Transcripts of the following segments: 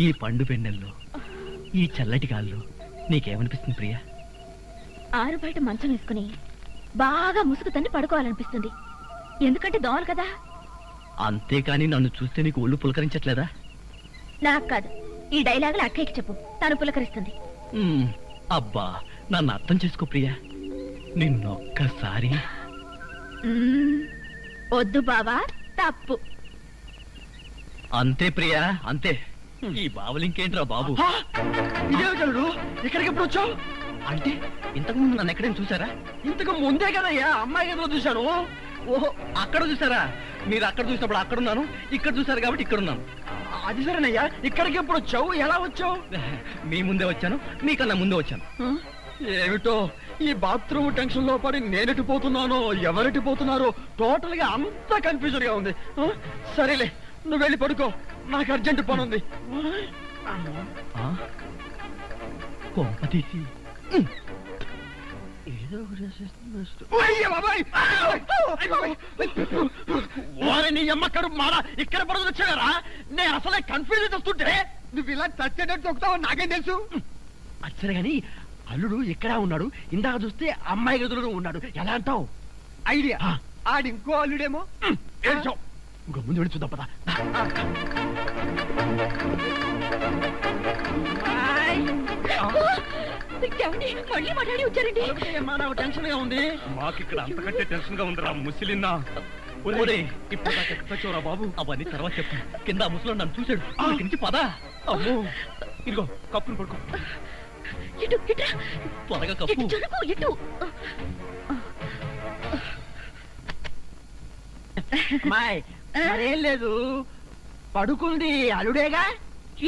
ఈ పండు పెన్నెల్లో ఈ చల్లటి గాల్లో నీకేమనిపిస్తుంది ప్రియా? ఆరు బయట మంచం వేసుకుని బాగా ముసుగు తన్ని పడుకోవాలనిపిస్తుంది. ఎందుకంటే దోమలు కదా. అంతేకాని నన్ను చూస్తే నీకు ఒళ్ళు పులకరించట్లేదా? నాకు కాదు, ఈ డైలాగులు అక్కయ్యకి చెప్పు, తను పులకరిస్తుంది. అబ్బా, నన్ను అర్థం చేసుకో ప్రియా. నిన్నొక్కసారి. వద్దు బావా, తప్పు. అంతే ప్రియా, అంతే. ఈ బావులు ఇంకేంట్రా బాబు? ఇదేమిటల్లుడు, ఇక్కడికి ఎప్పుడు వచ్చావు? అంటే ఇంతకు ముందు నన్ను ఎక్కడైనా చూసారా? ఇంతకు ముందే కదయ్యా అమ్మాయి గదిలో చూశాను. ఓహో, అక్కడ చూసారా? మీరు అక్కడ చూసినప్పుడు అక్కడున్నాను, ఇక్కడ చూసారు కాబట్టి ఇక్కడున్నాను. అది సరేనయ్యా, ఇక్కడికి ఎప్పుడు వచ్చావు? ఎలా వచ్చావు? మీ ముందే వచ్చాను, మీకన్నా ముందే వచ్చాను. ఏమిటో ఈ బాత్రూమ్ టెన్షన్ లో పడి నేనెటు పోతున్నానో ఎవరెటు పోతున్నారో టోటల్ గా అంతా కన్ఫ్యూజన్ గా ఉంది. సరేలే, నువ్వు వెళ్ళి పడుకో, నాకు అర్జెంట్ పని ఉంది. తీసి ఏదో నీ అమ్మక్కడు మారా ఇక్కడ పడుకుని వచ్చారా? నేను అసలే కన్ఫ్యూజ్ వస్తుంటే నువ్వు ఇలా చచ్చేటట్టు తొక్కుతావు నాకేం తెలుసు. అచ్చరే గాని అల్లుడు ఎక్కడా ఉన్నాడు? ఇందాక చూస్తే అమ్మాయి గదులో ఉన్నాడు, ఎలా అంటావు? ఐడియా, ఆడి ఇంకో అల్లుడేమో. ఇంకో ముందు వెళ్ళి చూద్దాం పదా. మళ్ళీ మాట్లాడి వచ్చారండి. టెన్షన్ గా ఉంది. మాకు ఇక్కడ అంతకంటే టెన్షన్ గా ఉందిరా ముసిలిన్నా. ఇప్పుడు బాబు, అవన్నీ తర్వాత చెప్తాను. కింద ముసలో నన్ను చూశాడు, నుంచి పదా. అమ్మో, ఇదిగో కప్పును పడుకో. త్వరగా కప్పు. మరేం లేదు, పడుకుంది అల్లుడేగా.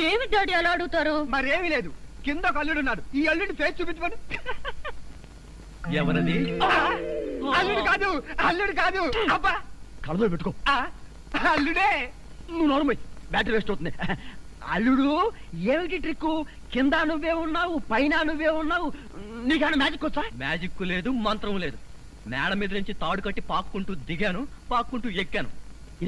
ఏమి డాడీ అలా అడుగుతారు? మరేమీ లేదు, కింద ఒక అల్లుడు ఉన్నాడు. ఈ అల్లుడి ఫేస్ చూపించమని. ఎవరది? అల్లుడు కాదు, అల్లుడు కాదు. అబ్బా, కళ్ళలో పెట్టుకో. అల్లుడే. నువ్వు నోరుమై, బ్యాటరీ వేస్ట్ అవుతుంది. అల్లుడు ఏమిటి ట్రిక్? కింద నువ్వే ఉన్నావు, పైన నువ్వే ఉన్నావు. నీకన్నా మ్యాజిక్ వచ్చా? మ్యాజిక్ లేదు, మంత్రం లేదు. మేడ మీద నుంచి తాడు కట్టి పాక్కుంటూ దిగాను, పాక్కుంటూ ఎక్కాను.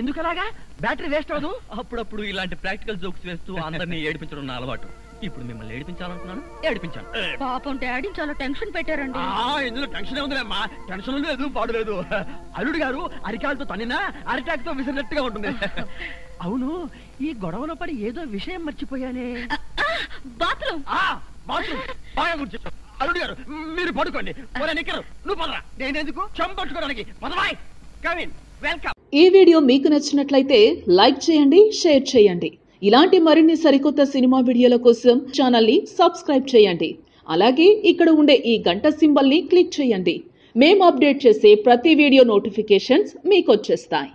ఎందుకలాగా? బ్యాటరీ వేస్ట్ అవదు. అప్పుడప్పుడు ఇలాంటి ప్రాక్టికల్ జోక్స్ వేస్తూ అందరినీ ఏడిపించడం నా అలవాటు. ఇప్పుడు మిమ్మల్ని ఏడిపించాలనుకున్నాను, ఏడిపించాను. పాపం డాడీ చాలా టెన్షన్ పెట్టారండి. ఇందులో టెన్షన్ ఏముందిలేమ్మా, టెన్షన్ లేదు పాడు లేదు. అల్లుడు గారు అరికాలతో తన్నినా అరిటాక్ తో విసిరినట్టుగా ఉంటుంది. అవును, ఈ గొడవలో పడి ఏదో విషయం మర్చిపోయానే. బాత్రూమ్. బాగా గుర్తు. అల్లుడు గారు మీరు పడుకోండి. నిక్కరు నువ్వు పదరా. నేనెందుకు చంపట్టుకోవడానికి? పదవాయ్. Come in, welcome. ఈ వీడియో మీకు నచ్చినట్లయితే లైక్ చేయండి, షేర్ చేయండి. ఇలాంటి మరిన్ని సరికొత్త సినిమా వీడియోల కోసం ఛానల్ ని సబ్స్క్రైబ్ చేయండి. అలాగే ఇక్కడ ఉండే ఈ గంట సింబల్ ని క్లిక్ చేయండి. మేము అప్డేట్ చేసే ప్రతి వీడియో నోటిఫికేషన్స్ మీకు వచ్చేస్తాయి.